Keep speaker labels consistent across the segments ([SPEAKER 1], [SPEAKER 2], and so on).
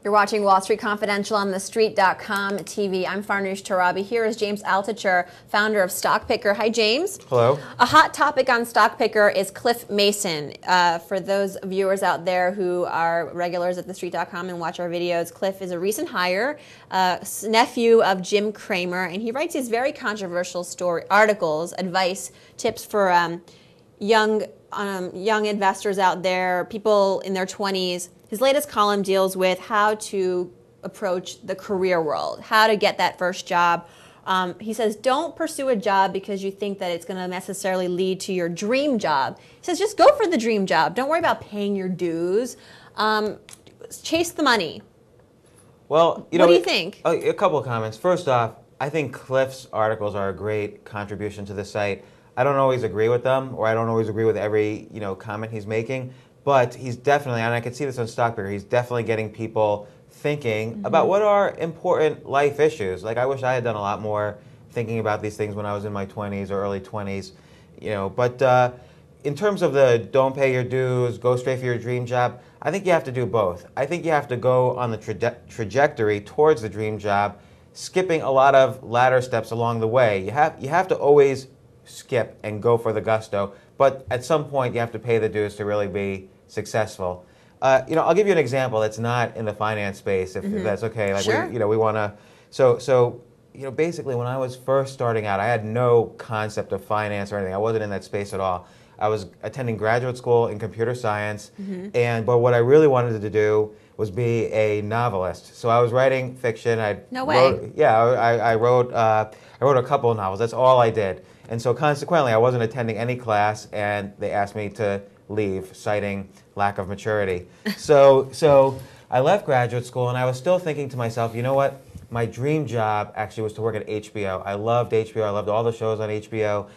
[SPEAKER 1] You're watching Wall Street Confidential on TheStreet.com TV. I'm Farnoosh Torabi. Here is James Altucher, founder of Stock Picker. Hi, James.
[SPEAKER 2] Hello.
[SPEAKER 1] A hot topic on Stock Picker is Cliff Mason. For those viewers out there who are regulars at TheStreet.com and watch our videos, Cliff is a recent hire, nephew of Jim Cramer, and he writes these very controversial articles, advice, tips for young investors out there, people in their 20s. His latest column deals with how to approach the career world, how to get that first job. He says, don't pursue a job because you think that it's going to necessarily lead to your dream job. He says, just go for the dream job. Don't worry about paying your dues. Chase the money.
[SPEAKER 2] Well,
[SPEAKER 1] what do you think?
[SPEAKER 2] A couple of comments. First off, I think Cliff's articles are a great contribution to the site. I don't always agree with them, or I don't always agree with every comment he's making. But he's definitely, and I can see this on Stock Picker, he's definitely getting people thinking about what are important life issues. Like, I wish I had done a lot more thinking about these things when I was in my 20s or early 20s. But in terms of the don't pay your dues, go straight for your dream job, I think you have to do both. I think you have to go on the trajectory towards the dream job, skipping a lot of ladder steps along the way. You have to always skip and go for the gusto, but at some point you have to pay the dues to really be successful. I'll give you an example that's not in the finance space, if that's okay. Like,
[SPEAKER 1] sure.
[SPEAKER 2] We want to. So basically, when I was first starting out, I had no concept of finance or anything. I wasn't in that space at all. I was attending graduate school in computer science, but what I really wanted to do was be a novelist. So I was writing fiction.
[SPEAKER 1] No way.
[SPEAKER 2] I wrote a couple of novels. That's all I did. And so consequently, I wasn't attending any class, and they asked me to leave, citing lack of maturity. So I left graduate school, and I was still thinking to myself, you know what? My dream job actually was to work at HBO. I loved HBO. I loved all the shows on HBO.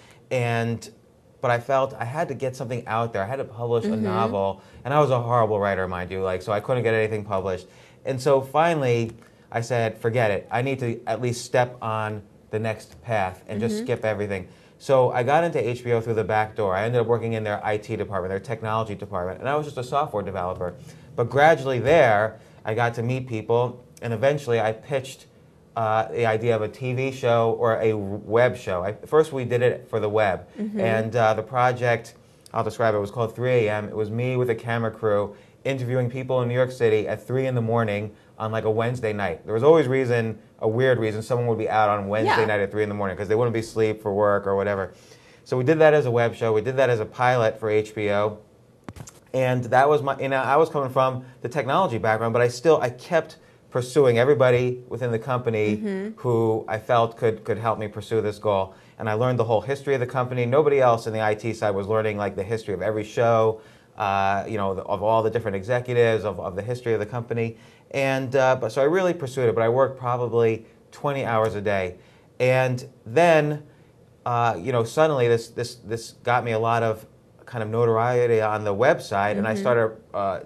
[SPEAKER 2] But I felt I had to get something out there. I had to publish a novel. And I was a horrible writer, mind you, so I couldn't get anything published. And so finally, I said, forget it. I need to at least step on the next path and just skip everything. So I got into HBO through the back door. I ended up working in their IT department, their technology department, and I was just a software developer. But gradually there, I got to meet people, and eventually I pitched the idea of a TV show or a web show. First we did it for the web, and the project, I'll describe it, was called 3 a.m. It was me with a camera crew interviewing people in New York City at 3 in the morning on like a Wednesday night. There was always a weird reason someone would be out on Wednesday night at 3 in the morning because they wouldn't be asleep for work or whatever. So we did that as a web show. We did that as a pilot for HBO. And that was my, I was coming from the technology background, but I kept pursuing everybody within the company who I felt could help me pursue this goal. And I learned the whole history of the company. Nobody else in the IT side was learning like the history of every show, of all the different executives, of the history of the company. And so I really pursued it, but I worked probably 20 hours a day. And then, suddenly this got me a lot of kind of notoriety on the website, and I started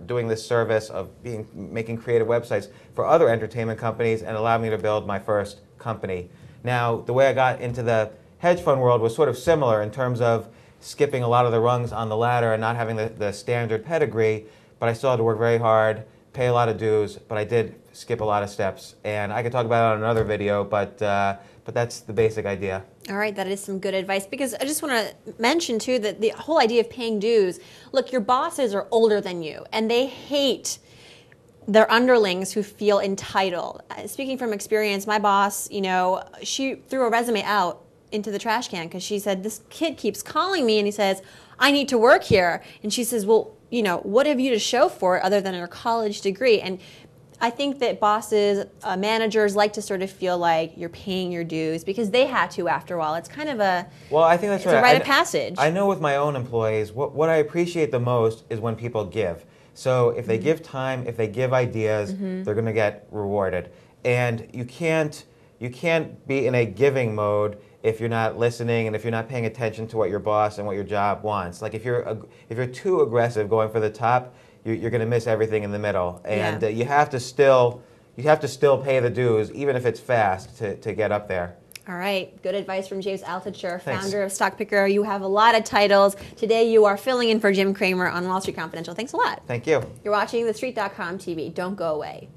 [SPEAKER 2] doing this service of making creative websites for other entertainment companies, and allowed me to build my first company. Now, the way I got into the hedge fund world was sort of similar in terms of skipping a lot of the rungs on the ladder and not having the standard pedigree, but I still had to work very hard, pay a lot of dues, but I did skip a lot of steps. And I could talk about it on another video, but that's the basic idea.
[SPEAKER 1] All right, that is some good advice, because I just want to mention too that the whole idea of paying dues, look, your bosses are older than you, and they hate their underlings who feel entitled. Speaking from experience, my boss, she threw a resume out into the trash can because she said, this kid keeps calling me and he says, I need to work here. And she says, well, what have you to show for it other than your college degree? And I think that bosses, managers like to sort of feel like you're paying your dues because they had to after a while. It's kind of a,
[SPEAKER 2] well, I think that's right.
[SPEAKER 1] A rite of passage.
[SPEAKER 2] I know with my own employees, what I appreciate the most is when people give. So if they give time, if they give ideas, they're going to get rewarded. And you can't be in a giving mode if you're not listening and if you're not paying attention to what your boss and what your job wants. Like if you're too aggressive going for the top, you're going to miss everything in the middle. And you have to still pay the dues, even if it's fast, to get up there.
[SPEAKER 1] All right, good advice from James Altucher,
[SPEAKER 2] Thanks.
[SPEAKER 1] founder of Stock Picker. You have a lot of titles. Today you are filling in for Jim Cramer on Wall Street Confidential. Thanks a lot.
[SPEAKER 2] Thank you.
[SPEAKER 1] You're watching TheStreet.com TV. Don't go away.